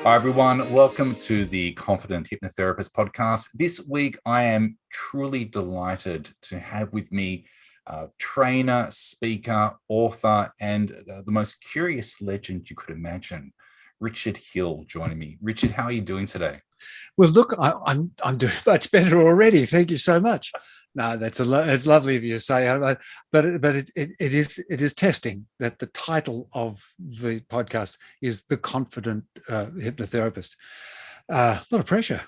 Hi, everyone. Welcome to the Confident Hypnotherapist podcast. This week, I am truly delighted to have with me trainer, speaker, author, and the most curious legend you could imagine, Richard Hill, joining me. Richard, how are you doing today? Well, look, I'm doing much better already. Thank you so much. No, it's lovely of you to say, but it is testing that the title of the podcast is The Confident Hypnotherapist. A lot of pressure.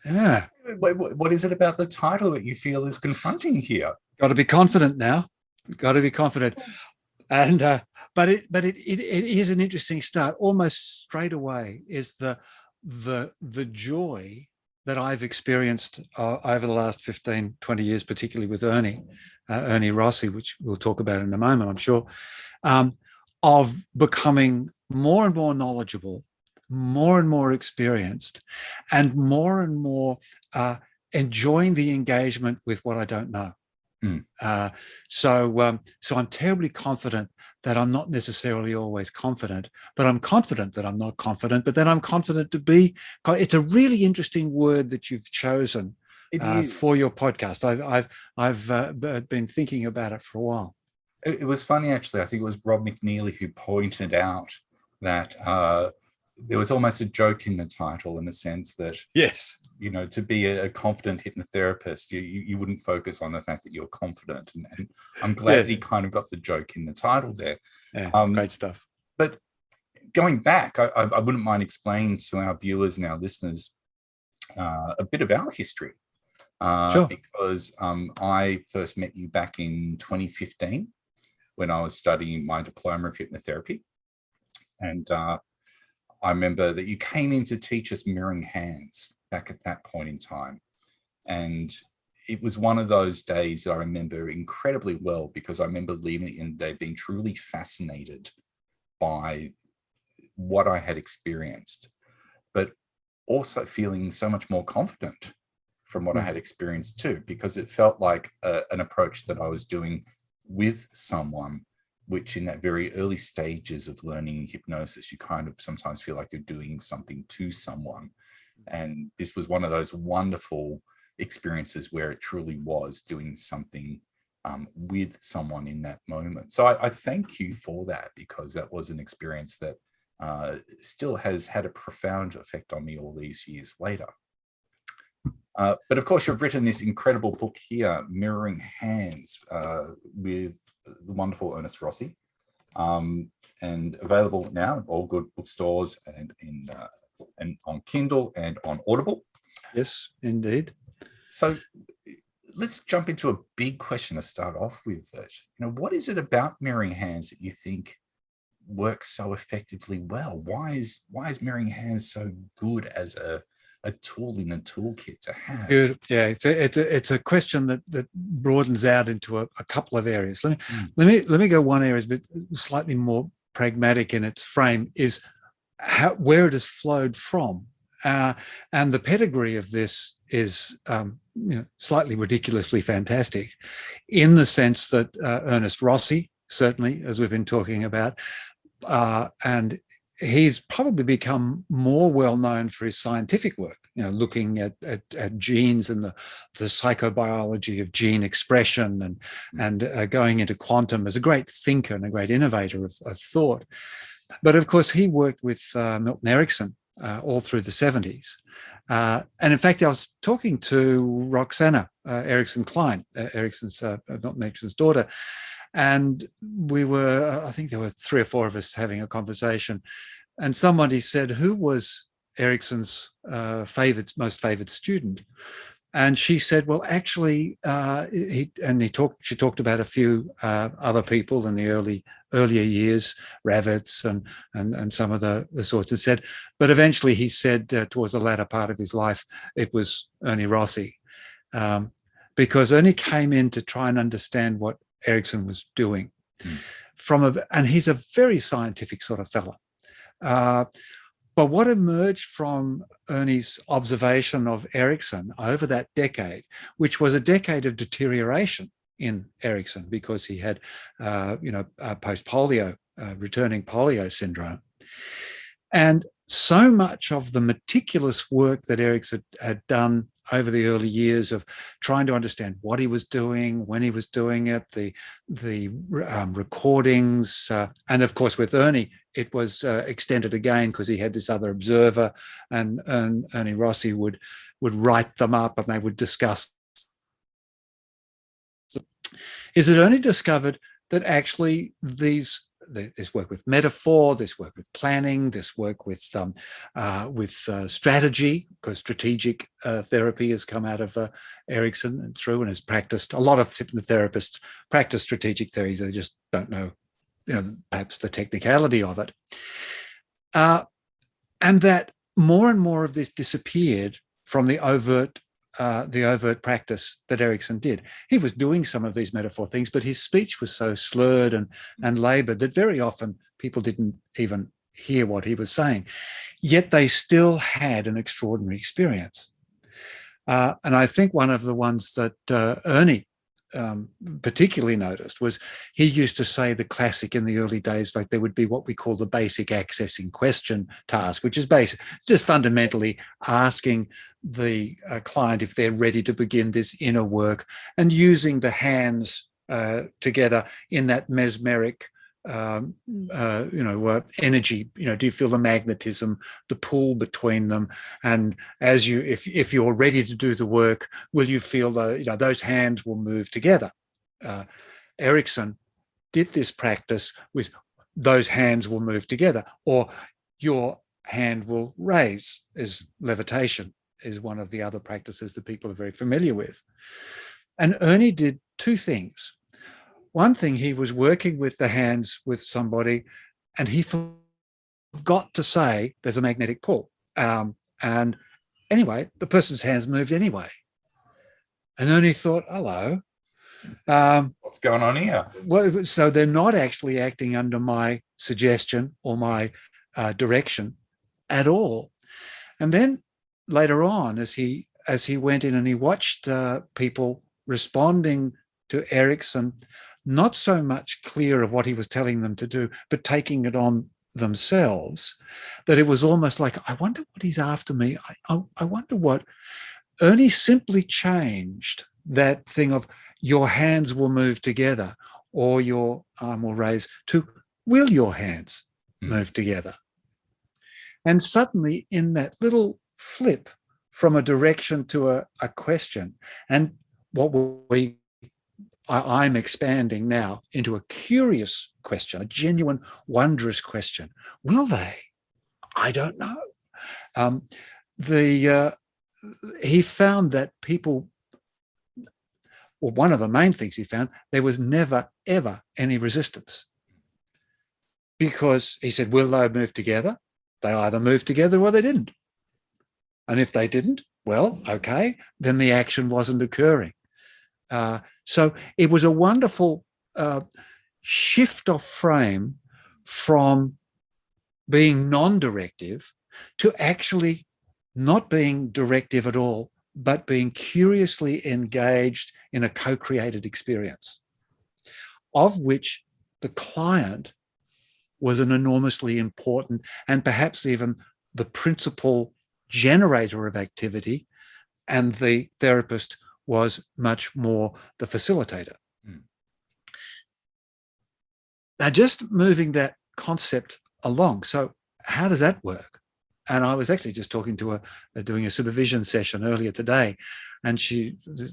Yeah. What is it about the title that you feel is confronting here? Got to be confident now. Got to be confident. And but it is an interesting start. Almost straight away is the joy that I've experienced over the last 15, 20 years, particularly with Ernie Rossi, which we'll talk about in a moment, I'm sure, of becoming more and more knowledgeable, more and more experienced, and more enjoying the engagement with what I don't know. So I'm terribly confident that I'm not necessarily always confident, but I'm confident that I'm not confident, but then I'm confident to be. It's a really interesting word that you've chosen for your podcast. I've been thinking about it for a while. It was funny, actually. I think it was Rob McNeely who pointed out that there was almost a joke in the title, in the sense that, yes, you know, to be a confident hypnotherapist, you wouldn't focus on the fact that you're confident. And I'm glad that he kind of got the joke in the title there. Yeah, great stuff. But going back, I wouldn't mind explaining to our viewers and our listeners a bit of our history. Sure. Because I first met you back in 2015 when I was studying my diploma of hypnotherapy. And I remember that you came in to teach us mirroring hands back at that point in time. And it was one of those days that I remember incredibly well, because I remember leaving it in the day being truly fascinated by what I had experienced, but also feeling so much more confident from what I had experienced too, because it felt like an approach that I was doing with someone, which in that very early stages of learning hypnosis, you kind of sometimes feel like you're doing something to someone. And this was one of those wonderful experiences where it truly was doing something with someone in that moment. So I thank you for that, because that was an experience that still has had a profound effect on me all these years later. But of course, you've written this incredible book here, Mirroring Hands, with the wonderful Ernest Rossi, and available now in all good bookstores and on Kindle and on Audible. Yes, indeed. So let's jump into a big question to start off with. What is it about mirroring hands that you think works so effectively well? Why is mirroring hands so good as a tool in the toolkit to have? Yeah, it's a question that broadens out into a couple of areas. Let me go one area, but slightly more pragmatic in its frame, is where it has flowed from, and the pedigree of this is slightly ridiculously fantastic, in the sense that Ernest Rossi, certainly, as we've been talking about, and he's probably become more well known for his scientific work, looking at genes and the psychobiology of gene expression, and going into quantum as a great thinker and a great innovator of thought. But of course, he worked with Milton Erickson all through the 70s. And in fact, I was talking to Roxana Erickson-Klein, Milton Erickson's daughter, and we were, I think there were 3 or 4 of us having a conversation, and somebody said, who was Erickson's most favored student? And she said, well, actually, she talked about a few other people in the earlier years, Ravitz and some of the sorts, and said, but eventually he said towards the latter part of his life, it was Ernie Rossi, because Ernie came in to try and understand what Erickson was doing and he's a very scientific sort of fella. But what emerged from Ernie's observation of Erickson over that decade, which was a decade of deterioration in Erickson, because he had, post-polio, returning polio syndrome, And so much of the meticulous work that Erickson had done over the early years of trying to understand what he was doing, when he was doing it, the recordings, and of course with Ernie, it was extended again because he had this other observer, and Ernie Rossi would write them up and they would discuss. Is it Ernie discovered that actually this work with metaphor, this work with planning, this work with strategy, because strategic therapy has come out of Erickson and through, and has practiced. A lot of hypnotherapists practice strategic theories; they just don't know, perhaps the technicality of it. And that more and more of this disappeared from the overt practice that Erickson did. He was doing some of these metaphor things, but his speech was so slurred and labored that very often people didn't even hear what he was saying. Yet they still had an extraordinary experience. And I think one of the ones that Ernie particularly noticed was he used to say the classic in the early days, like there would be what we call the basic accessing question task, which is just fundamentally asking the client if they're ready to begin this inner work, and using the hands together in that mesmeric energy. Do you feel the magnetism, the pull between them? And as if you're ready to do the work, will you feel those hands will move together? Erickson did this practice with those hands will move together, or your hand will raise, as levitation is one of the other practices that people are very familiar with. And Ernie did two things. One thing, he was working with the hands with somebody, and he forgot to say there's a magnetic pull. And anyway, the person's hands moved anyway. And Ernie thought, hello. What's going on here? Well, so they're not actually acting under my suggestion or my direction at all. And then later on, as he went in and he watched people responding to Erickson, not so much clear of what he was telling them to do, but taking it on themselves, that it was almost like, I wonder what he's after me. I wonder what. Ernie simply changed that thing of your hands will move together or your arm will raise to will your hands move together? And suddenly in that little flip from a direction to a question, and what I'm expanding now into a curious question, a genuine, wondrous question. Will they? I don't know. He found that people, well, one of the main things he found, there was never, ever any resistance. Because he said, will they move together? They either moved together or they didn't. And if they didn't, well, okay, then the action wasn't occurring. So it was a wonderful shift of frame from being non-directive to actually not being directive at all, but being curiously engaged in a co-created experience, of which the client was an enormously important and perhaps even the principal generator of activity, and the therapist was much more the facilitator. Now, just moving that concept along. So how does that work? And I was actually just talking to doing a supervision session earlier today, and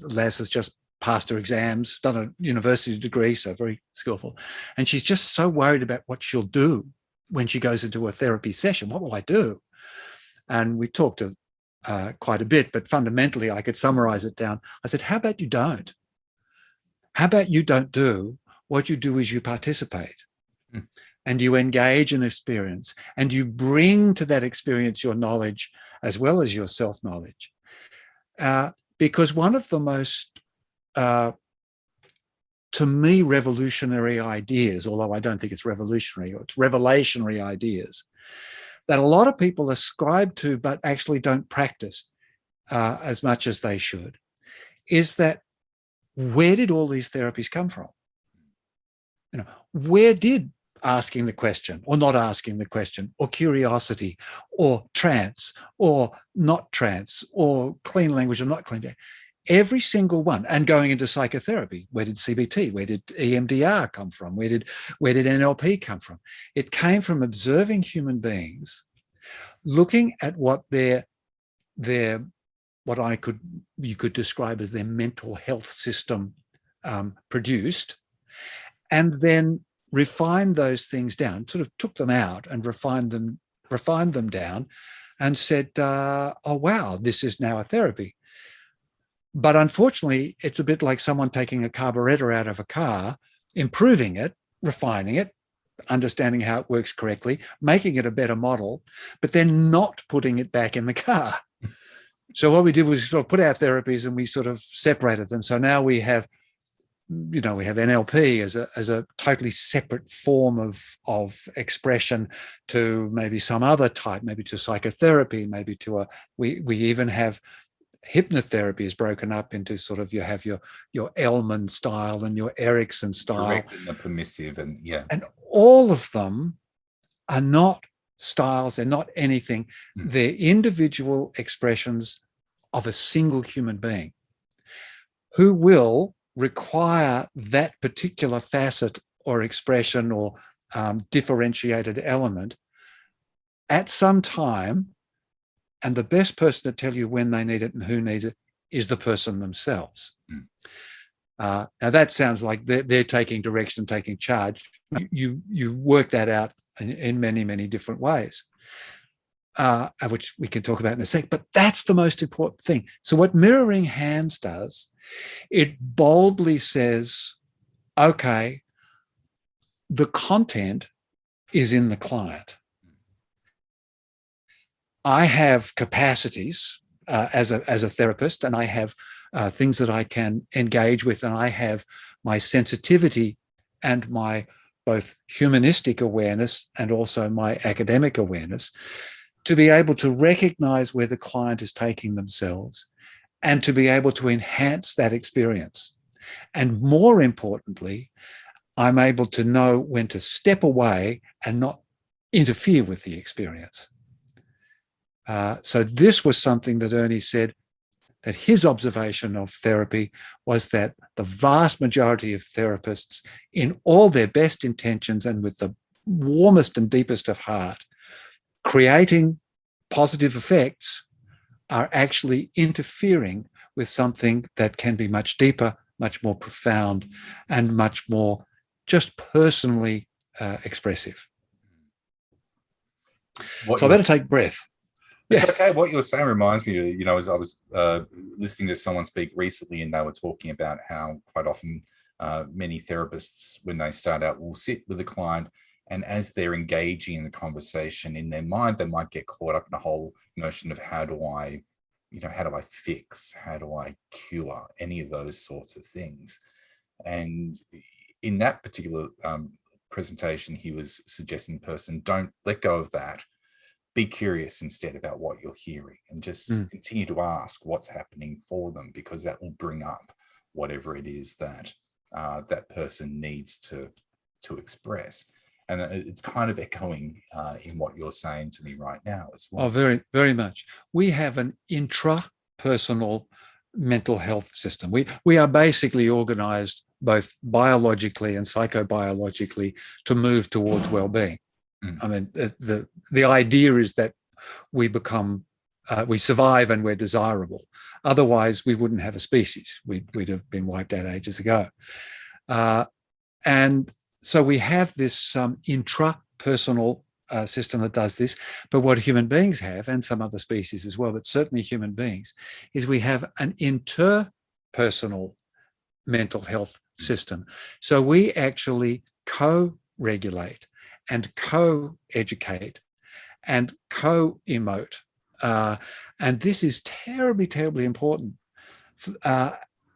Les has just passed her exams, done a university degree, so very skillful. And she's just so worried about what she'll do when she goes into a therapy session. What will I do? And we talked quite a bit, but fundamentally I could summarize it down. I said, how about you don't? How about you don't do? What you do is you participate and you engage in experience, and you bring to that experience your knowledge as well as your self-knowledge. Because one of the most, to me, revolutionary ideas, although I don't think it's revolutionary, or it's revelationary ideas, that a lot of people ascribe to but actually don't practice as much as they should, is that where did all these therapies come from? Where did asking the question or not asking the question, or curiosity, or trance, or not trance, or clean language or not clean language. Every single one. And going into psychotherapy, where did CBT, where did EMDR come from? Where did NLP come from? It came from observing human beings, looking at what you could describe as their mental health system produced, and then refined those things down, sort of took them out and refined them down, and said, oh, wow, this is now a therapy. But unfortunately, it's a bit like someone taking a carburetor out of a car, improving it, refining it, understanding how it works correctly, making it a better model, but then not putting it back in the car. So what we did was sort of put our therapies and we sort of separated them. So now we have NLP as a totally separate form of expression to maybe some other type, maybe to psychotherapy, maybe to we even have hypnotherapy is broken up into sort of, you have your Elman style and your Erickson style. Direct and the permissive, and and all of them are not styles, they're not anything. They're individual expressions of a single human being who will require that particular facet or expression or differentiated element at some time. And the best person to tell you when they need it and who needs it is the person themselves. Now that sounds like they're taking direction, taking charge. You work that out in many, many different ways, which we can talk about in a sec, but that's the most important thing. So what mirroring hands does, it boldly says, okay, the content is in the client. I have capacities as a therapist, and I have things that I can engage with, and I have my sensitivity and my both humanistic awareness and also my academic awareness to be able to recognize where the client is taking themselves and to be able to enhance that experience. And more importantly, I'm able to know when to step away and not interfere with the experience. So this was something that Ernie said, that his observation of therapy was that the vast majority of therapists, in all their best intentions and with the warmest and deepest of heart, creating positive effects, are actually interfering with something that can be much deeper, much more profound, and much more just personally expressive. So I better take breath. It's okay. What you're saying reminds me of, as I was listening to someone speak recently, and they were talking about how quite often many therapists, when they start out, will sit with the client, and as they're engaging in the conversation in their mind, they might get caught up in a whole notion of how do I fix, how do I cure, any of those sorts of things. And in that particular presentation, he was suggesting the person, don't let go of that. Be curious instead about what you're hearing, and just continue to ask what's happening for them, because that will bring up whatever it is that that person needs to express. And it's kind of echoing in what you're saying to me right now as well. Oh, very, very much. We have an intrapersonal mental health system. We are basically organized both biologically and psychobiologically to move towards well-being. I mean, the idea is that we survive and we're desirable. Otherwise, we wouldn't have a species. We'd have been wiped out ages ago. And so we have this intrapersonal system that does this. But what human beings have, and some other species as well, but certainly human beings, is we have an interpersonal mental health system. So we actually co-regulate and co-educate and co-emote. And this is terribly, terribly important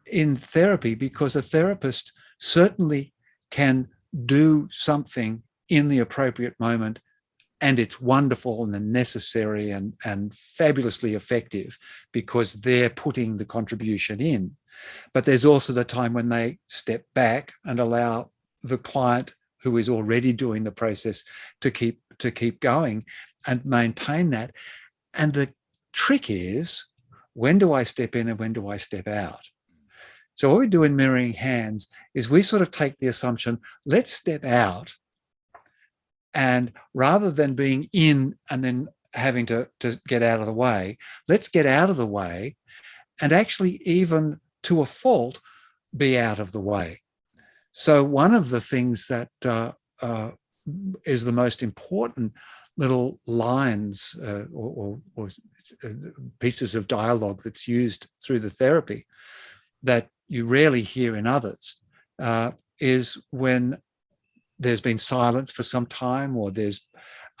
in therapy, because a therapist certainly can do something in the appropriate moment, and it's wonderful and necessary and fabulously effective because they're putting the contribution in. But there's also the time when they step back and allow the client who is already doing the process to keep going and maintain that. And the trick is, when do I step in and when do I step out? So what we do in mirroring hands is we sort of take the assumption, let's step out, and rather than being in and then having to get out of the way, let's get out of the way and actually, even to a fault, be out of the way. So one of the things that is the most important little lines or pieces of dialogue that's used through the therapy that you rarely hear in others is when there's been silence for some time, or there's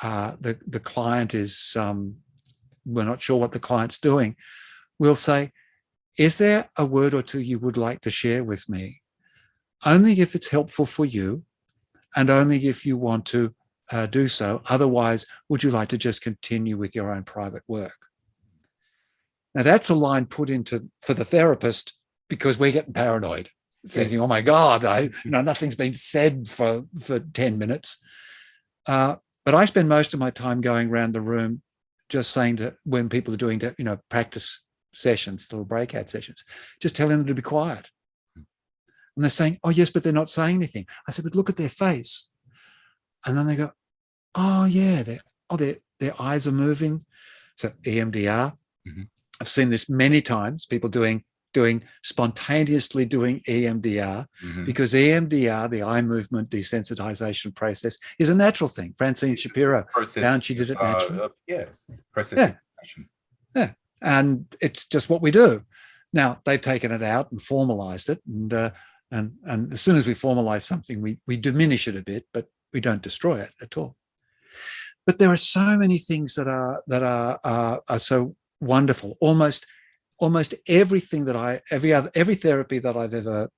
the client is, we're not sure what the client's doing. We'll say, is there a word or two you would like to share with me? Only if it's helpful for you, and only if you want to do so. Otherwise, would you like to just continue with your own private work? Now, that's a line put into for the therapist because we're getting paranoid, thinking, yes, oh my God, nothing's been said for 10 minutes. But I spend most of my time going around the room just saying to, when people are doing, practice sessions, little breakout sessions, just telling them to be quiet. And they're saying, oh, yes, but they're not saying anything. I said, but look at their face. And then they go, oh, yeah, their eyes are moving. So EMDR. Mm-hmm. I've seen this many times, people doing spontaneously doing EMDR, mm-hmm, because EMDR, the eye movement desensitization process, is a natural thing. Francine Shapiro found she did it naturally. Process. Yeah. And it's just what we do. Now, they've taken it out and formalized it. And as soon as we formalize something, we diminish it a bit, but we don't destroy it at all. But there are so many things that are so wonderful. Almost everything that every therapy that I've ever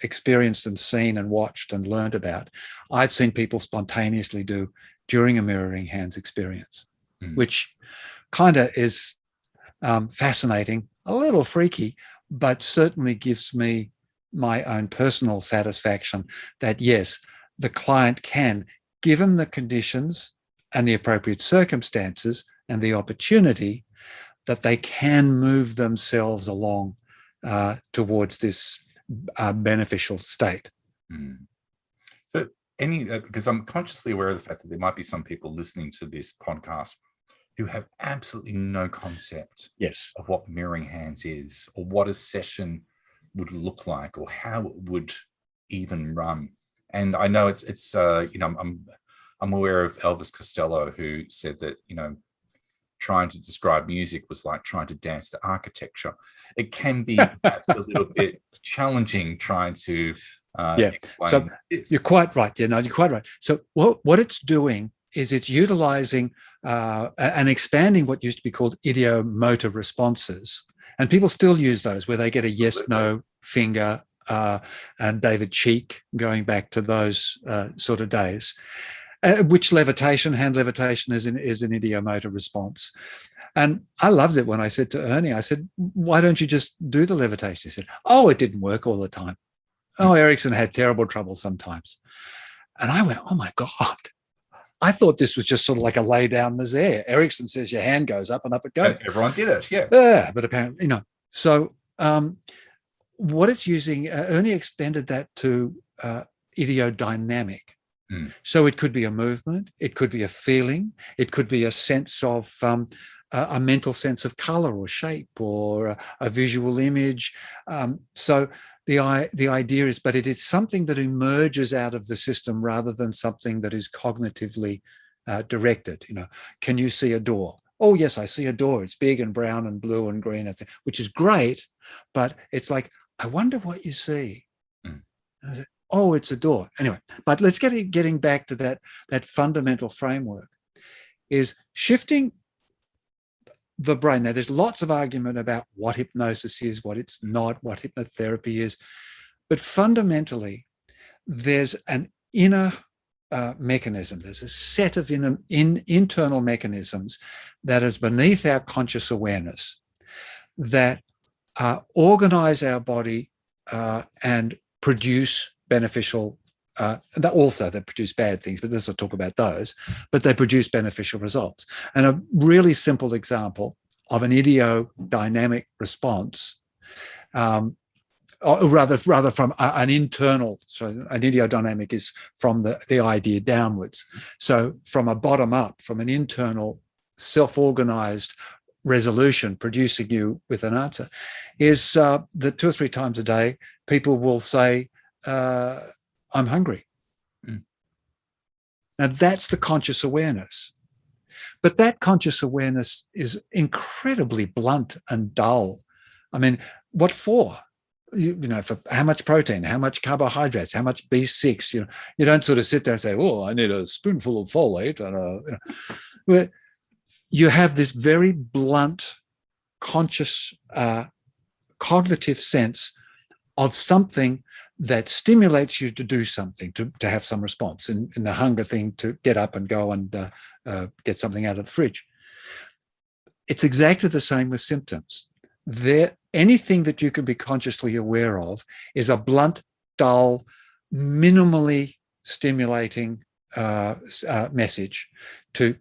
experienced and seen and watched and learned about, I've seen people spontaneously do during a mirroring hands experience, which kind of is fascinating, a little freaky, but certainly gives me my own personal satisfaction that, yes, the client can, given the conditions and the appropriate circumstances and the opportunity, that they can move themselves along towards this beneficial state. So because I'm consciously aware of the fact that there might be some people listening to this podcast who have absolutely no concept, yes, of what mirroring hands is, or what a session would look like, or how it would even run. And I know it's I'm aware of Elvis Costello, who said that, trying to describe music was like trying to dance to architecture. It can be perhaps a little bit challenging trying to explain. So you're quite right. You're quite right. So what it's doing is it's utilizing and expanding what used to be called idiomotive responses. And people still use those, where they get a yes, no finger, and David Cheek, going back to those sort of days. Which hand levitation is an idiomotor response. And I loved it when I said to Ernie, I said, why don't you just do the levitation? He said, oh, it didn't work all the time. Oh, Erickson had terrible trouble sometimes. And I went, oh my God. I thought this was just sort of like a lay down misere. Erickson says your hand goes up and up it goes. Everyone did it, yeah. Yeah, but apparently, So what it's using, Ernie extended that to idiodynamic. So it could be a movement, it could be a feeling, it could be a sense of a mental sense of color or shape, or a visual image. So the idea is, but it is something that emerges out of the system rather than something that is cognitively directed. Can you see a door? Oh, yes, I see a door. It's big and brown and blue and green, which is great. But it's like, I wonder what you see. I said, oh, it's a door. Anyway, but let's getting back to that fundamental framework, is shifting the brain. Now, there's lots of argument about what hypnosis is, what it's not, what hypnotherapy is. But fundamentally, there's an inner mechanism. There's a set of internal mechanisms that is beneath our conscious awareness that organize our body and produce beneficial that also they produce bad things, but let's not talk about those, but they produce beneficial results. And a really simple example of an idiodynamic response, or rather from an internal, so an idiodynamic is from the idea downwards. So from a bottom up, from an internal self-organized resolution producing you with an answer, is that 2 or 3 times a day, people will say, I'm hungry. Now that's the conscious awareness. But that conscious awareness is incredibly blunt and dull. I mean, what for? You know, for how much protein, how much carbohydrates, how much B6, you don't sort of sit there and say, oh, I need a spoonful of folate. And you have this very blunt, conscious, cognitive sense of something that stimulates you to do something, to have some response, in the hunger thing, to get up and go and get something out of the fridge. It's exactly the same with symptoms. Anything that you can be consciously aware of is a blunt, dull, minimally stimulating message to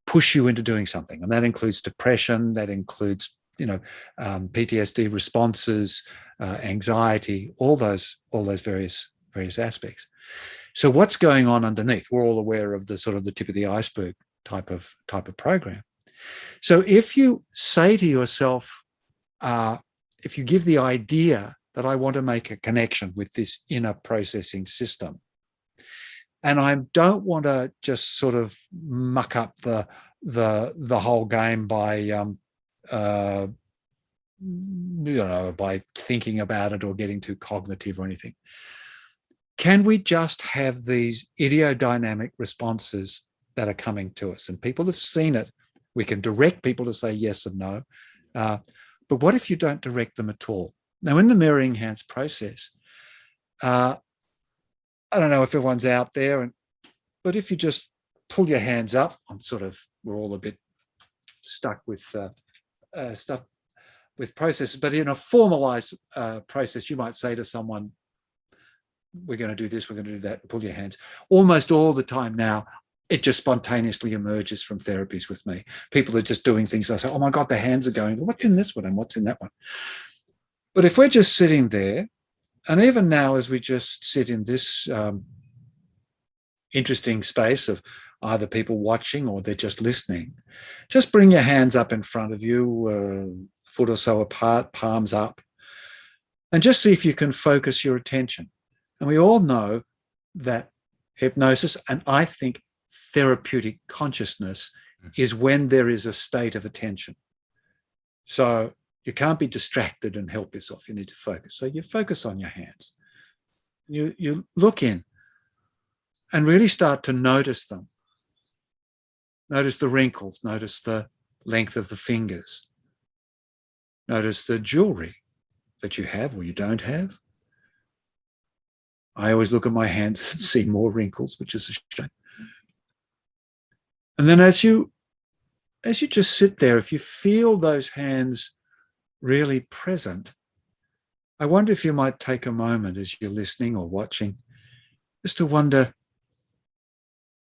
push you into doing something. And that includes depression, that includes PTSD responses, anxiety, all those various aspects. So what's going on underneath? We're all aware of the sort of the tip of the iceberg type of program. So if you say to yourself, if you give the idea that I want to make a connection with this inner processing system, and I don't want to just sort of muck up the whole game by by thinking about it or getting too cognitive or anything. Can we just have these idiodynamic responses that are coming to us? And people have seen it. We can direct people to say yes and no. But what if you don't direct them at all? Now, in the mirroring hands process, I don't know if everyone's out there, but if you just pull your hands up, we're all a bit stuck with stuff with processes, but in a formalized process, you might say to someone, we're going to do this, we're going to do that, pull your hands. Almost all the time now, it just spontaneously emerges from therapies with me. People are just doing things. I say, oh my God, their hands are going, what's in this one and what's in that one? But if we're just sitting there, and even now as we just sit in this interesting space of either people watching or they're just listening, just bring your hands up in front of you, foot or so apart, palms up, and just see if you can focus your attention. And we all know that hypnosis, and I think therapeutic consciousness, is when there is a state of attention. So you can't be distracted and help yourself. You need to focus. So you focus on your hands. You look in and really start to notice them. Notice the wrinkles. Notice the length of the fingers. Notice the jewelry that you have or you don't have. I always look at my hands and see more wrinkles, which is a shame. And then as you just sit there, if you feel those hands really present, I wonder if you might take a moment as you're listening or watching, just to wonder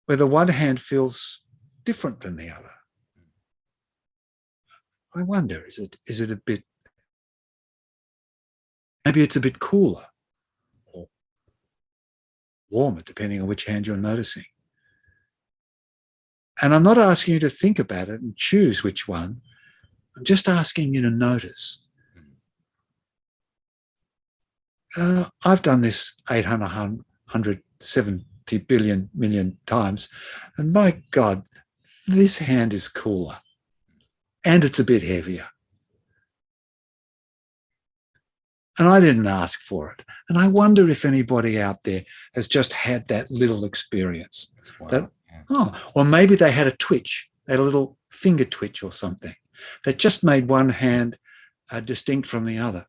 whether one hand feels different than the other. I wonder, is it a bit, maybe it's a bit cooler or warmer, depending on which hand you're noticing. And I'm not asking you to think about it and choose which one. I'm just asking you to notice. I've done this 870 billion million times, and my God, this hand is cooler and it's a bit heavier. And I didn't ask for it. And I wonder if anybody out there has just had that little experience. Or maybe they had a twitch, they had a little finger twitch or something that just made one hand distinct from the other.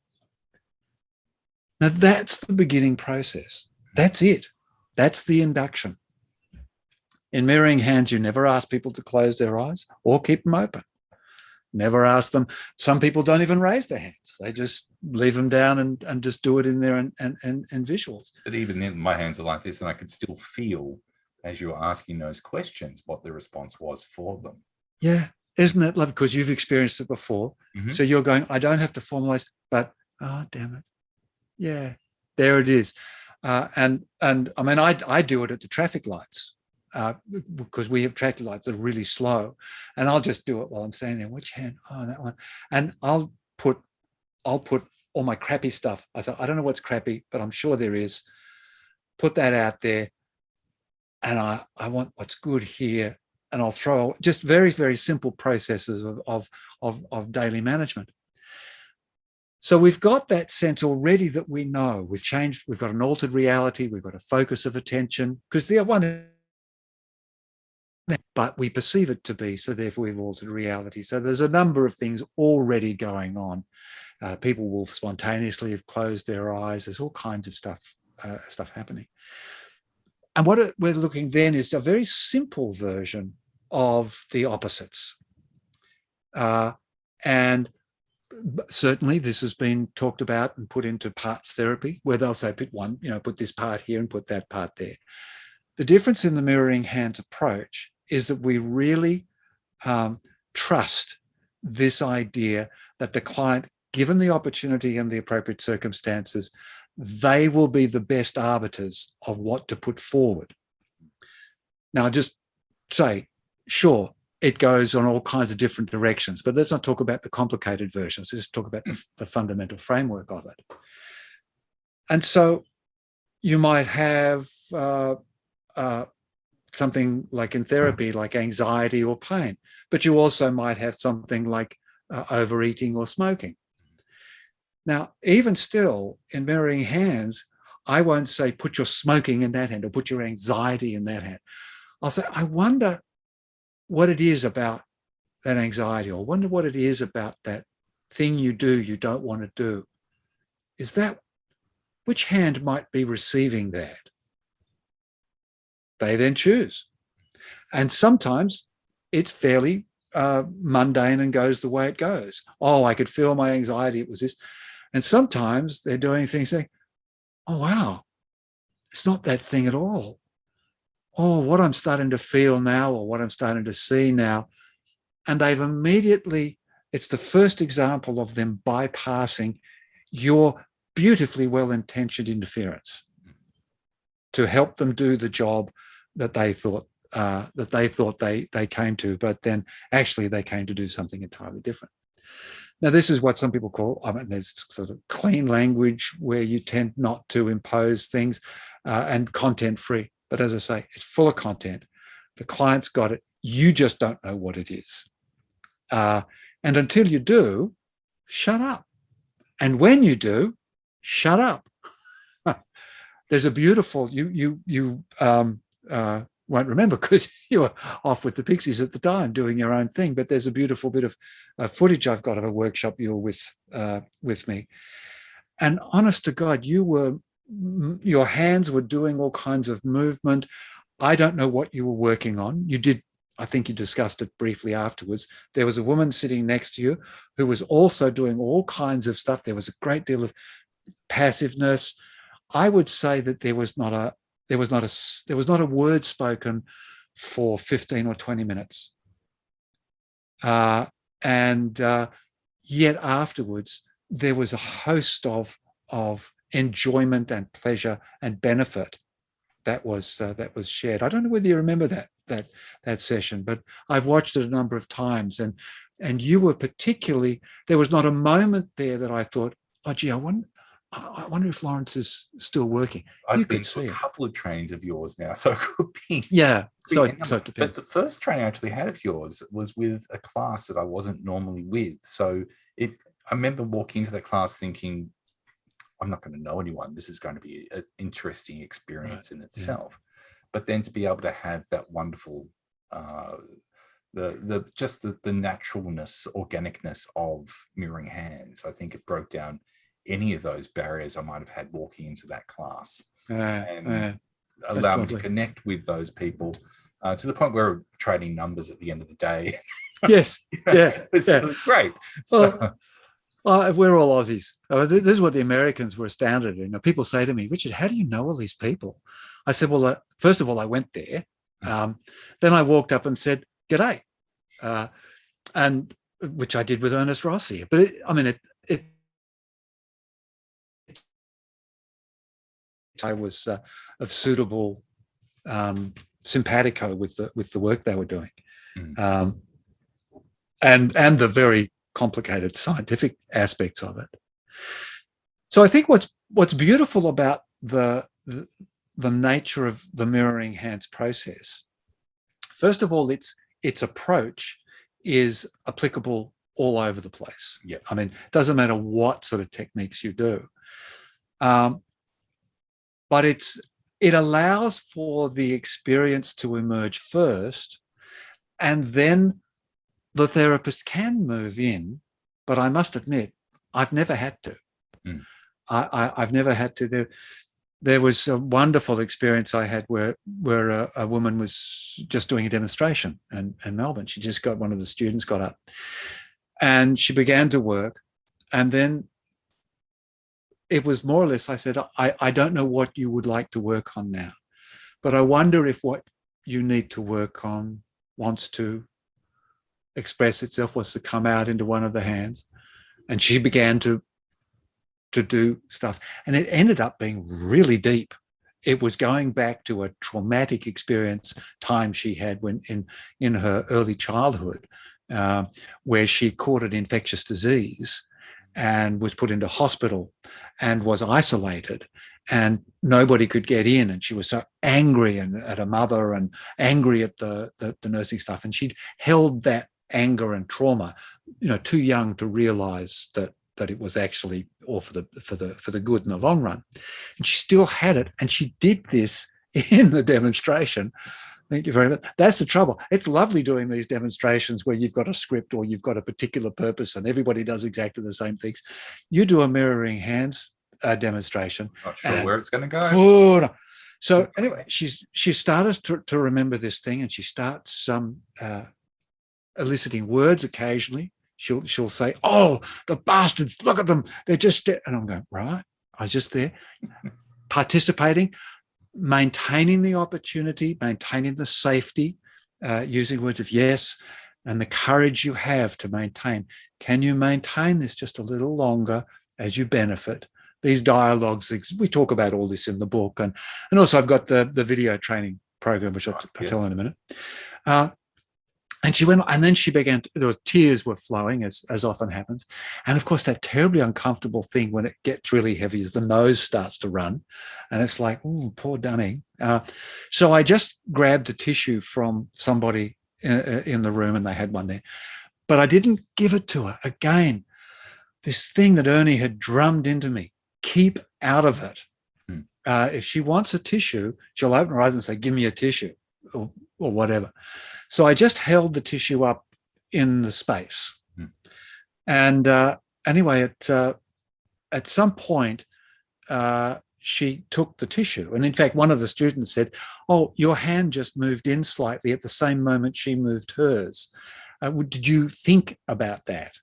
Now that's the beginning process. That's it. That's the induction. In mirroring hands, you never ask people to close their eyes or keep them open. Never ask them. Some people don't even raise their hands. They just leave them down and just do it in there and visuals. But even then, my hands are like this, and I could still feel, as you were asking those questions, what the response was for them. Yeah. Isn't it lovely? Because you've experienced it before. Mm-hmm. So you're going, I don't have to formalize, but, oh, damn it. Yeah, there it is. And I mean, I do it at the traffic lights. Because we have traffic lights that are really slow, and I'll just do it while I'm standing there. Which hand? Oh, that one. And I'll put all my crappy stuff. I say, I don't know what's crappy, but I'm sure there is. Put that out there, and I want what's good here, and I'll throw just very, very simple processes of daily management. So we've got that sense already that we know we've changed. We've got an altered reality. We've got a focus of attention, because the one, but we perceive it to be, so therefore we've altered reality. So there's a number of things already going on. People will spontaneously have closed their eyes. There's all kinds of stuff happening. And what we're looking then is a very simple version of the opposites. And certainly this has been talked about and put into parts therapy, where they'll say, put this part here and put that part there. The difference in the mirroring hands approach is that we really trust this idea that the client, given the opportunity and the appropriate circumstances, they will be the best arbiters of what to put forward. Now, just say, sure, it goes on all kinds of different directions, but let's not talk about the complicated versions. Let's talk about the fundamental framework of it. And so you might have something like in therapy, like anxiety or pain, but you also might have something like overeating or smoking. Now, even still, in mirroring hands, I won't say put your smoking in that hand or put your anxiety in that hand. I'll say, I wonder what it is about that anxiety, or wonder what it is about that thing you don't want to do. Is that, which hand might be receiving that? They then choose. And sometimes it's fairly mundane and goes the way it goes. Oh, I could feel my anxiety, it was this. And sometimes they're doing things saying, oh, wow, it's not that thing at all. Oh, what I'm starting to feel now, or what I'm starting to see now. And they've immediately, it's the first example of them bypassing your beautifully well-intentioned interference to help them do the job that they thought they came to, but then actually they came to do something entirely different. Now, this is what some people call, there's sort of clean language where you tend not to impose things, and content-free. But as I say, it's full of content. The client's got it. You just don't know what it is. And until you do, shut up. And when you do, shut up. There's a beautiful, you won't remember because you were off with the Pixies at the time doing your own thing, but there's a beautiful bit of footage I've got of a workshop you were with me. And honest to God, your hands were doing all kinds of movement. I don't know what you were working on. You did, I think you discussed it briefly afterwards. There was a woman sitting next to you who was also doing all kinds of stuff. There was a great deal of passiveness. I would say that there was not a word spoken for 15 or 20 minutes. And yet afterwards, there was a host of enjoyment and pleasure and benefit that was shared. I don't know whether you remember that session, but I've watched it a number of times, and you were particularly, there was not a moment there that I thought, oh gee, I wonder if Lawrence is still working. I've been to a couple of trainings of yours now, so it could be. Yeah, so it depends. But the first training I actually had of yours was with a class that I wasn't normally with. So I remember walking into the class thinking, I'm not going to know anyone. This is going to be an interesting experience in itself. Yeah. But then to be able to have that wonderful, the naturalness, organicness of mirroring hands, I think it broke down any of those barriers I might have had walking into that class, and allowed me to connect with those people to the point where we're trading numbers at the end of the day. Yes. Yeah. It was great. Well, we're all Aussies. This is what the Americans were astounded at. People say to me, Richard, how do you know all these people? I said, well, first of all, I went there. Then I walked up and said, g'day. And which I did with Ernest Rossi. But I was of suitable simpatico with the work they were doing, and the very complicated scientific aspects of it. So I think what's beautiful about the nature of the mirroring hands process, first of all, its approach is applicable all over the place. Yeah. I mean, it doesn't matter what sort of techniques you do. But it allows for the experience to emerge first, and then the therapist can move in. But I must admit, I've never had to. I've never had to. There was a wonderful experience I had where a woman was just doing a demonstration in Melbourne. She just got, one of the students got up and she began to work, and then it was more or less, I said, I don't know what you would like to work on now, but I wonder if what you need to work on wants to express itself, wants to come out into one of the hands. And she began to do stuff. And it ended up being really deep. It was going back to a traumatic experience time she had when in her early childhood, where she caught an infectious disease and was put into hospital and was isolated, and nobody could get in, and she was so angry at her mother and angry at the nursing staff, and she'd held that anger and trauma, too young to realize that it was actually all for the good in the long run. And she still had it, and she did this in the demonstration. Thank you very much. That's the trouble. It's lovely doing these demonstrations where you've got a script or you've got a particular purpose and everybody does exactly the same things. You do a mirroring hands demonstration. Not sure where it's going to go. Oh, no. So anyway, she started to remember this thing, and she starts eliciting words occasionally. She'll say, "Oh, the bastards! Look at them! They're just..." And I'm going, right. I was just there, participating, maintaining the opportunity, maintaining the safety, using words of yes, and the courage you have to maintain. Can you maintain this just a little longer as you benefit? These dialogues, we talk about all this in the book, and also I've got the video training program, which I'll tell in a minute. And she went, and then she began, tears were flowing, as often happens. And of course, that terribly uncomfortable thing when it gets really heavy is the nose starts to run. And it's like, oh, poor Dunning. So I just grabbed a tissue from somebody in the room, and they had one there. But I didn't give it to her. Again, this thing that Ernie had drummed into me, keep out of it. If she wants a tissue, she'll open her eyes and say, give me a tissue, or whatever. So I just held the tissue up in the space. And anyway, at some point, she took the tissue. And in fact, one of the students said, "Oh, your hand just moved in slightly at the same moment she moved hers. Did you think about that?"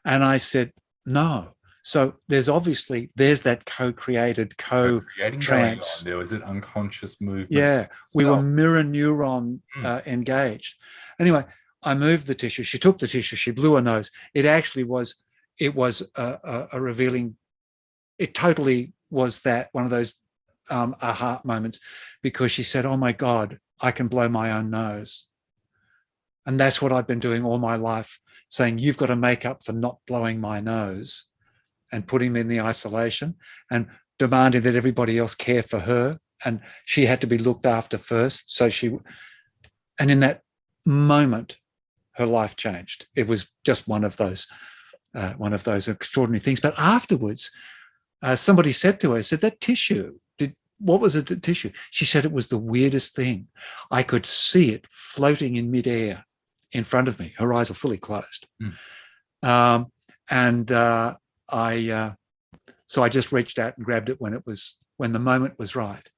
And I said, "No." So there's that co-created, co-trance. There was an unconscious movement. Yeah, we were mirror neuron engaged. Anyway, I moved the tissue. She took the tissue. She blew her nose. It actually was. It was a revealing. It totally was that one of those aha moments, because she said, "Oh my God, I can blow my own nose," and that's what I've been doing all my life, saying you've got to make up for not blowing my nose, and putting them in the isolation and demanding that everybody else care for her. And she had to be looked after first. And in that moment, her life changed. It was just one of those extraordinary things. But afterwards, somebody said to her, that tissue, what was it, the tissue? She said it was the weirdest thing. I could see it floating in midair in front of me. Her eyes were fully closed. So I just reached out and grabbed it when the moment was right.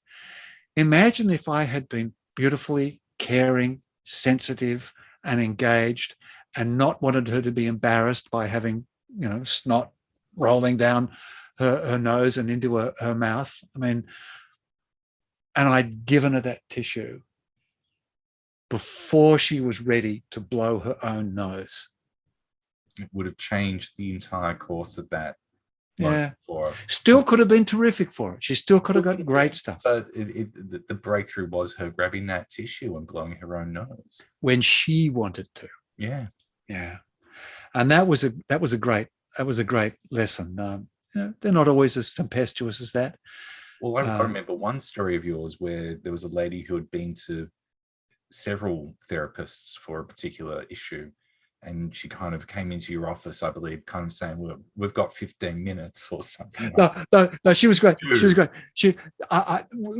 Imagine if I had been beautifully caring, sensitive, and engaged, and not wanted her to be embarrassed by having, snot rolling down her nose and into her mouth. I mean, and I'd given her that tissue before she was ready to blow her own nose. It would have changed the entire course of that. Yeah. For her. Still could have been terrific for her. She still could have got great stuff. But the breakthrough was her grabbing that tissue and blowing her own nose. When she wanted to. Yeah. Yeah. And that was a great lesson. They're not always as tempestuous as that. Well, I remember one story of yours where there was a lady who had been to several therapists for a particular issue, and she kind of came into your office, I believe, kind of saying, "Well, we've got 15 minutes or something." No, she was great. She was great.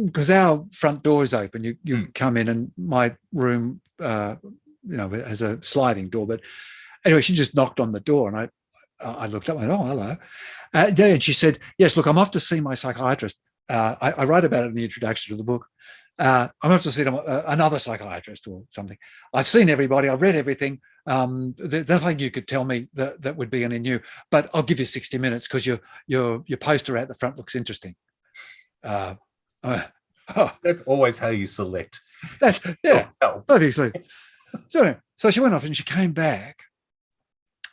Because our front door is open. You come in, and my room, has a sliding door. But anyway, she just knocked on the door, and I looked up and went, "Oh, hello." And she said, "Yes, look, I'm off to see my psychiatrist." I write about it in the introduction to the book. I'm off to see another psychiatrist or something. I've seen everybody. I've read everything. There's nothing you could tell me that would be any new. But I'll give you 60 minutes because your poster at the front looks interesting. That's always how you select. Obviously. So she went off and she came back,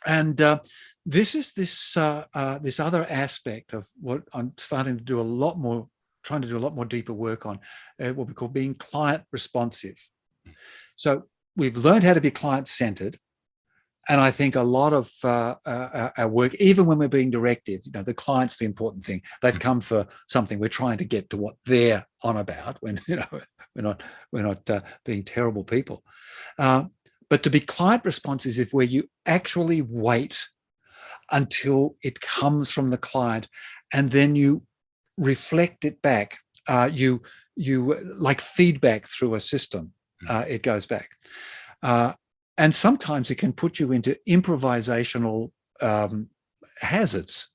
and this is this other aspect of what I'm starting to do trying to do a lot more deeper work on, what we call being client responsive. So we've learned how to be client-centered. And I think a lot of our work, even when we're being directive, the client's the important thing. They've come for something. We're trying to get to what they're on about when, we're not being terrible people. But to be client responsive is where you actually wait until it comes from the client, and then you reflect it back. You like feedback through a system. It goes back. And sometimes it can put you into improvisational hazards.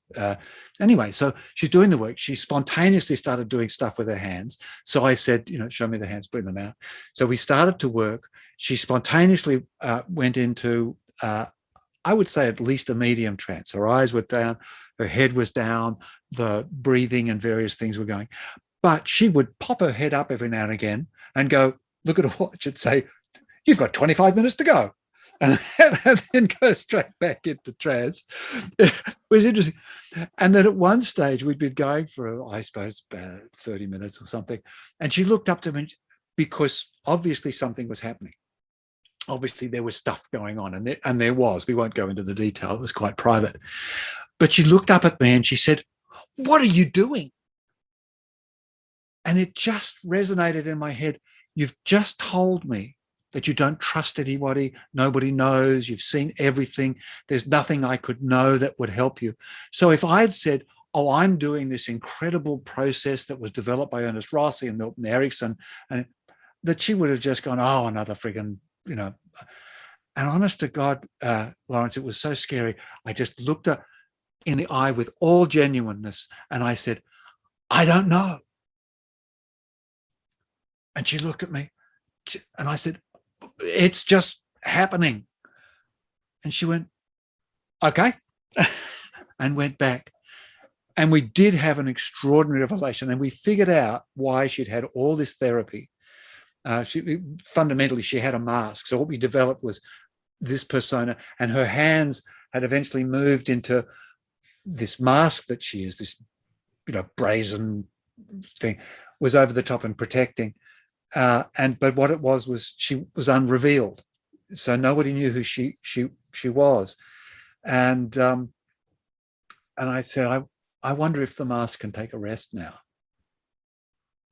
Anyway, so she's doing the work. She spontaneously started doing stuff with her hands. So I said, show me the hands, bring them out. So we started to work. She spontaneously went into, I would say, at least a medium trance. Her eyes were down, her head was down, the breathing and various things were going. But she would pop her head up every now and again and go, look at a watch and say, "You've got 25 minutes to go." And then go straight back into trance. It was interesting. And then at one stage, we'd been going for, I suppose, about 30 minutes or something. And she looked up to me because obviously something was happening. Obviously, there was stuff going on, and there was. We won't go into the detail. It was quite private. But she looked up at me and she said, "What are you doing?" And it just resonated in my head. You've just told me that you don't trust anybody. Nobody knows. You've seen everything. There's nothing I could know that would help you. So if I had said, "Oh, I'm doing this incredible process that was developed by Ernest Rossi and Milton Erickson," and that she would have just gone, "Oh, another friggin', And honest to God, Lawrence, it was so scary. I just looked her in the eye with all genuineness and I said, "I don't know." And she looked at me and I said, "It's just happening." And she went, "Okay," and went back. And we did have an extraordinary revelation, and we figured out why she'd had all this therapy. Fundamentally, she had a mask. So what we developed was this persona, and her hands had eventually moved into this mask that she is, this, brazen thing, was over the top and protecting. But what it was she was unrevealed. So nobody knew who she was. And I said, I wonder if the mask can take a rest now.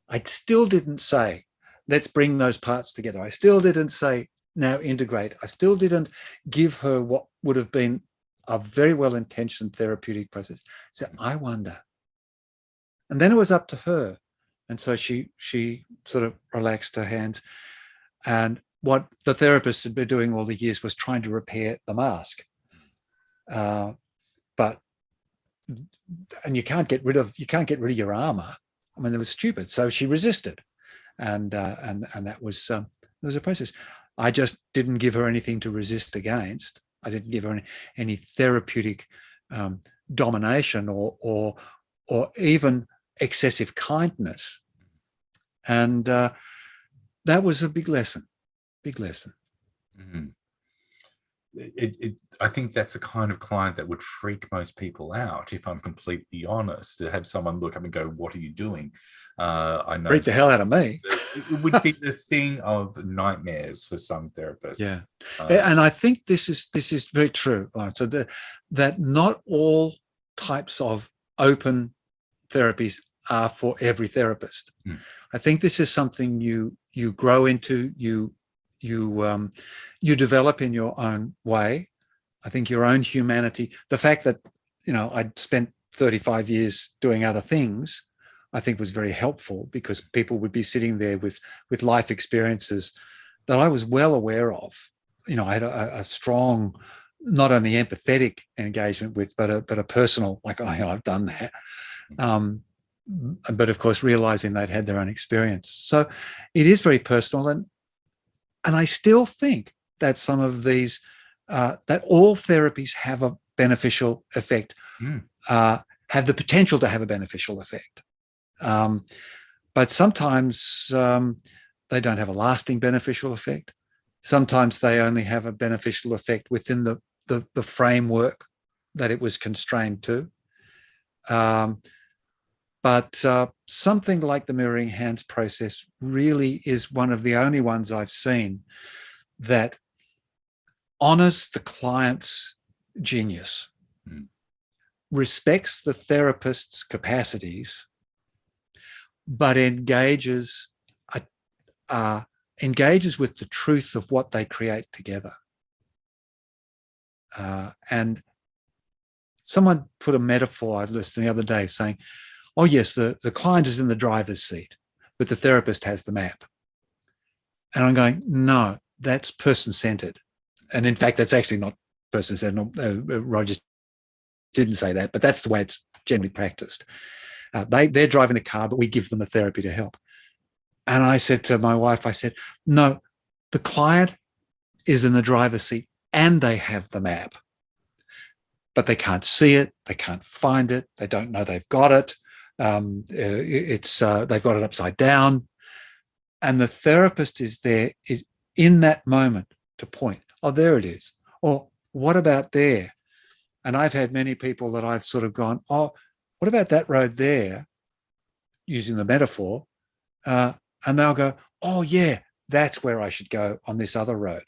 I still didn't say, let's bring those parts together. I still didn't say, now integrate. I still didn't give her what would have been a very well-intentioned therapeutic process. So I wonder. And then it was up to her. And so she sort of relaxed her hands. And what the therapist had been doing all the years was trying to repair the mask. And you can't get rid of your armor. I mean, it was stupid. So she resisted. And that was a process. I just didn't give her anything to resist against. I didn't give her any therapeutic domination or even excessive kindness. And that was a big lesson. Mm-hmm. I think that's a kind of client that would freak most people out, if I'm completely honest, to have someone look up and go, "What are you doing?" I know Freak the hell out of me. It would be the thing of nightmares for some therapists. Yeah, and I think this is very true. Right? So that not all types of open therapies are for every therapist. I think this is something you grow into, you develop in your own way. I think your own humanity, the fact that, I'd spent 35 years doing other things, I think was very helpful, because people would be sitting there with life experiences that I was well aware of. I had a strong, not only empathetic engagement with, but a personal, like, I've done that. But of course, realizing they'd had their own experience. So it is very personal. And I still think that some of these, that all therapies have a beneficial effect, have the potential to have a beneficial effect. But sometimes they don't have a lasting beneficial effect. Sometimes they only have a beneficial effect within the framework that it was constrained to. But something like the mirroring hands process really is one of the only ones I've seen that honors the client's genius, respects the therapist's capacities, but engages with the truth of what they create together. And someone put a metaphor I listened the other day saying, "Oh yes, the client is in the driver's seat, but the therapist has the map." And I'm going, no, that's person-centered. And in fact, that's actually not person-centered. Rogers didn't say that, but that's the way it's generally practiced. They're driving the car, but we give them the therapy to help. And I said to my wife, no, the client is in the driver's seat and they have the map, but they can't see it, they can't find it, they don't know they've got it. They've got it upside down, and the therapist is in that moment to point, "Oh, there it is," or "What about there?" And I've had many people that I've sort of gone, "Oh, what about that road there?" using the metaphor, and they'll go, "Oh yeah, that's where I should go on this other road,"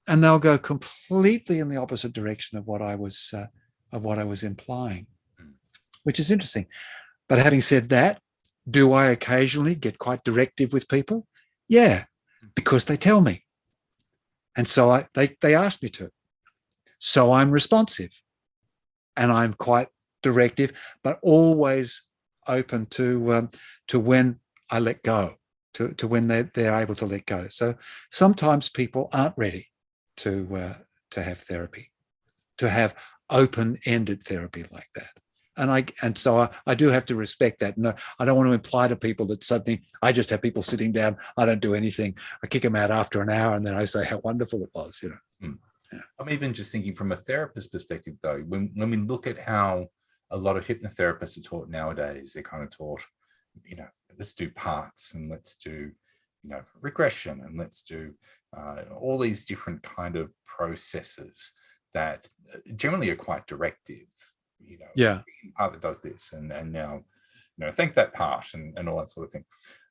and they'll go completely in the opposite direction of what I was implying, which is interesting. But having said that, do I occasionally get quite directive with people? Yeah, because they tell me. And so they ask me to. So I'm responsive. And I'm quite directive, but always open to when I let go, to when they're able to let go. So sometimes people aren't ready to have therapy, to have open-ended therapy like that. And so I do have to respect that. No, I don't want to imply to people that suddenly I just have people sitting down, I don't do anything, I kick them out after an hour, and then I say how wonderful it was, Yeah. I'm even just thinking from a therapist perspective, though, when we look at how a lot of hypnotherapists are taught nowadays, they're kind of taught, let's do parts, and let's do, regression, and let's do all these different kind of processes that generally are quite directive. Part that does this, and now, thank that part, and all that sort of thing.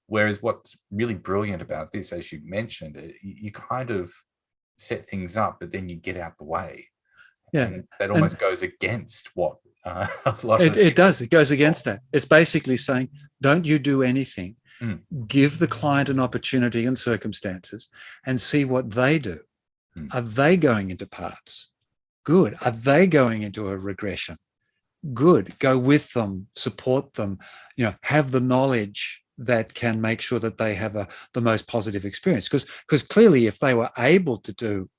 Whereas what's really brilliant about this, as you mentioned, you kind of set things up, but then you get out the way. Yeah, and that almost goes against what a lot of it does. It goes against that. It's basically saying, don't you do anything. Give the client an opportunity and circumstances, and see what they do. Are they going into parts? Good. Are they going into a regression? Good. Go with them, support them, have the knowledge that can make sure that they have the most positive experience. Because clearly, if they were able to do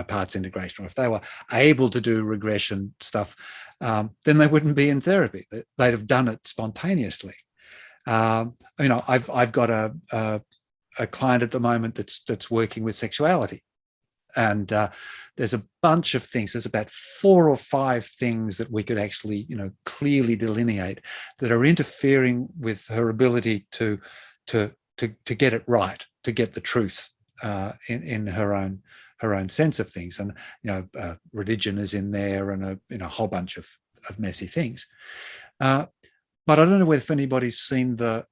parts integration, or if they were able to do regression stuff, then they wouldn't be in therapy. They'd have done it spontaneously. I've got a client at the moment that's working with sexuality, And there's a bunch of things. There's about 4 or 5 things that we could actually, clearly delineate that are interfering with her ability to get it right, to get the truth in her own sense of things. And religion is in there, and a whole bunch of messy things. But I don't know if anybody's seen the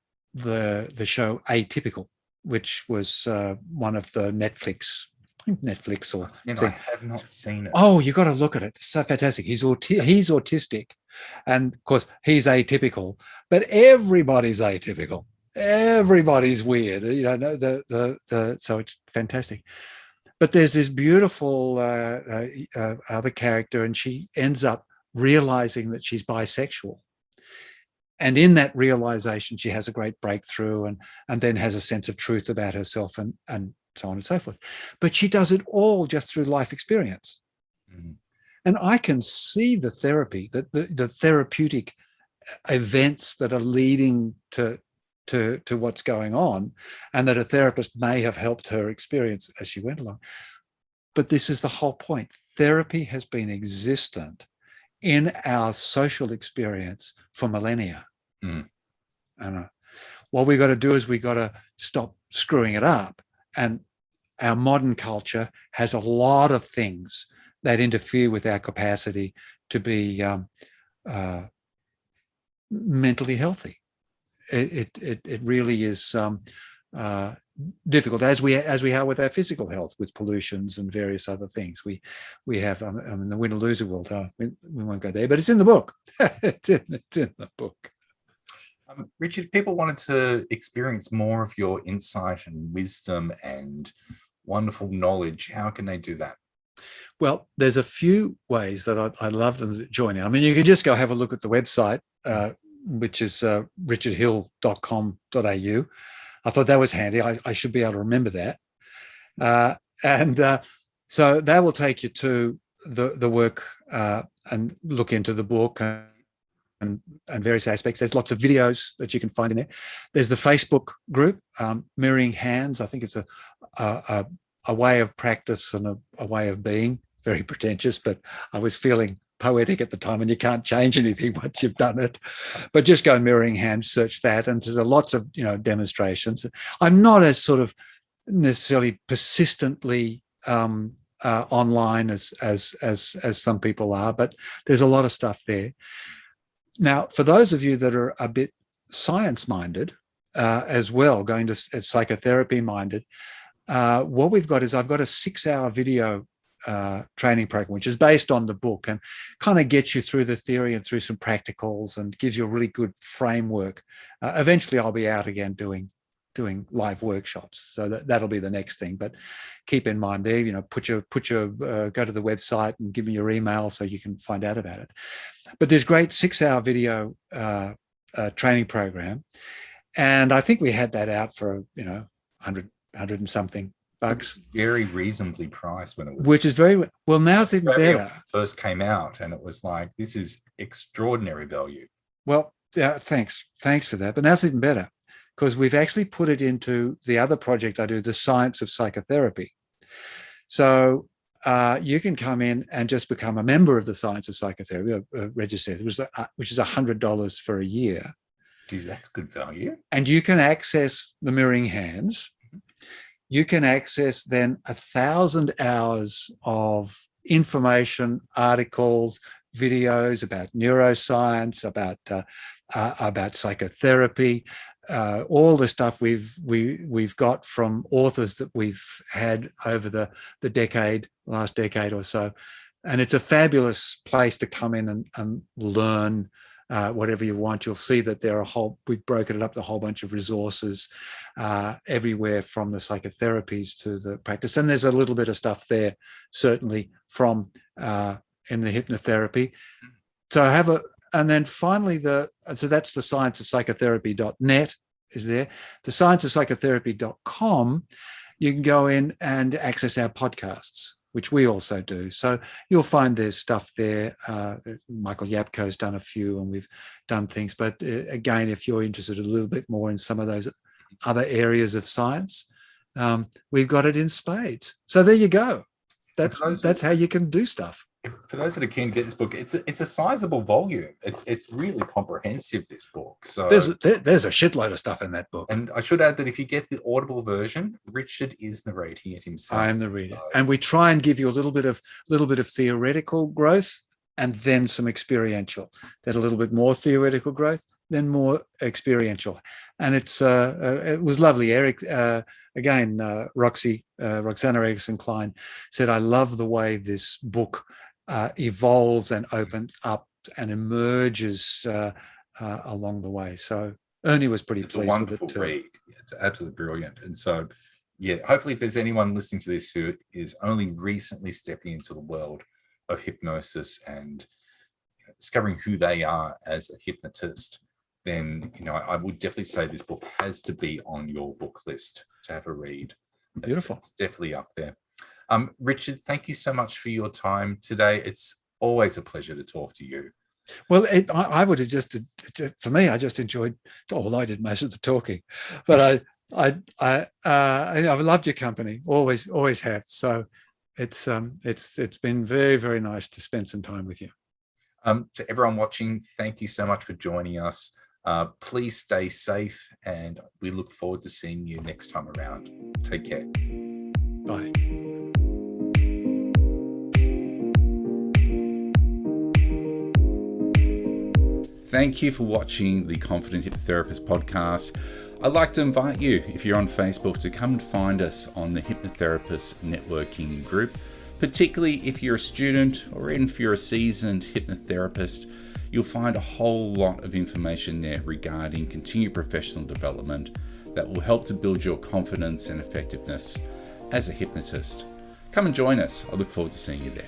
show Atypical, which was one of the Netflix or I have not seen it. Oh, you got to look at it. It's so fantastic. He's autistic, and of course he's atypical, but everybody's atypical. Everybody's weird. So it's fantastic. But there's this beautiful other character, and she ends up realizing that she's bisexual. And in that realization, she has a great breakthrough, and then has a sense of truth about herself, and so on and so forth. But she does it all just through life experience. Mm. And I can see the therapy, the therapeutic events that are leading to what's going on, and that a therapist may have helped her experience as she went along. But this is the whole point. Therapy has been existent in our social experience for millennia. Mm. And what we got to do is we got to stop screwing it up. And our modern culture has a lot of things that interfere with our capacity to be mentally healthy. It really is difficult, as we are with our physical health, with pollutions and various other things. We have the win-or-loser world. We won't go there, but it's in the book. it's in the book. Richard, if people wanted to experience more of your insight and wisdom and wonderful knowledge, how can they do that? Well, there's a few ways that I'd love them to join in. I mean, you can just go have a look at the website, which is richardhill.com.au. I thought that was handy. I should be able to remember that. So that will take you to the work and look into the book and various aspects. There's lots of videos that you can find in there. There's the Facebook group, Mirroring Hands. I think it's a way of practice and a way of being. Very pretentious, but I was feeling poetic at the time, and you can't change anything once you've done it. But just go Mirroring Hands, search that, and there's lots of demonstrations. I'm not as sort of necessarily persistently online as some people are, but there's a lot of stuff there. Now, for those of you that are a bit science-minded as well, going to psychotherapy-minded, what we've got is I've got a 6-hour video training program, which is based on the book, and kind of gets you through the theory and through some practicals, and gives you a really good framework. Eventually, I'll be out again doing live workshops, so that'll be the next thing. But keep in mind there, put your go to the website and give me your email so you can find out about it. But there's great 6-hour video training program, and I think we had that out for 100 and something bucks. Very reasonably priced when it was, which is very well. Now it's even better. First came out, and it was like, this is extraordinary value. Well, thanks for that. But now it's even better, because we've actually put it into the other project I do, the Science of Psychotherapy. So you can come in and just become a member of the Science of Psychotherapy, registered, which is $100 for a year. Geez, that's good value. And you can access the Mirroring Hands. You can access then 1,000 hours of information, articles, videos about neuroscience, about psychotherapy, all the stuff we've got from authors that we've had over the last decade or so. And it's a fabulous place to come in and learn whatever you want. You'll see that we've broken it up to a whole bunch of resources everywhere, from the psychotherapies to the practice. And there's a little bit of stuff there, certainly, from in the hypnotherapy. So and then finally, so that's the scienceofpsychotherapy.net is there. The scienceofpsychotherapy.com, you can go in and access our podcasts, which we also do. So you'll find there's stuff there. Michael Yapko's done a few, and we've done things. But again, if you're interested a little bit more in some of those other areas of science, we've got it in spades. So there you go. That's how you can do stuff. For those that are keen to get this book, it's a sizable volume. It's really comprehensive, this book. So there's a shitload of stuff in that book. And I should add that if you get the Audible version, Richard is narrating it himself. I am the reader, and we try and give you a little bit of theoretical growth and then some experiential. That a little bit more theoretical growth, then more experiential. And it was lovely. Eric, again, Roxana Erickson-Klein said, "I love the way this book evolves and opens up and emerges along the way." So Ernie was pretty pleased with it too. It's a wonderful read. It's absolutely brilliant. And so, yeah, hopefully if there's anyone listening to this who is only recently stepping into the world of hypnosis and discovering who they are as a hypnotist, then, I would definitely say this book has to be on your book list to have a read. Beautiful. It's definitely up there. Richard, thank you so much for your time today. It's always a pleasure to talk to you. Well, I would have for me, I just enjoyed, although I did most of the talking, but I've loved your company, always have. So it's been very, very nice to spend some time with you. To everyone watching, thank you so much for joining us. Please stay safe, and we look forward to seeing you next time around. Take care. Bye. Thank you for watching the Confident Hypnotherapist podcast. I'd like to invite you, if you're on Facebook, to come and find us on the Hypnotherapist networking group, particularly if you're a student or even if you're a seasoned hypnotherapist. You'll find a whole lot of information there regarding continued professional development that will help to build your confidence and effectiveness as a hypnotist. Come and join us. I look forward to seeing you there.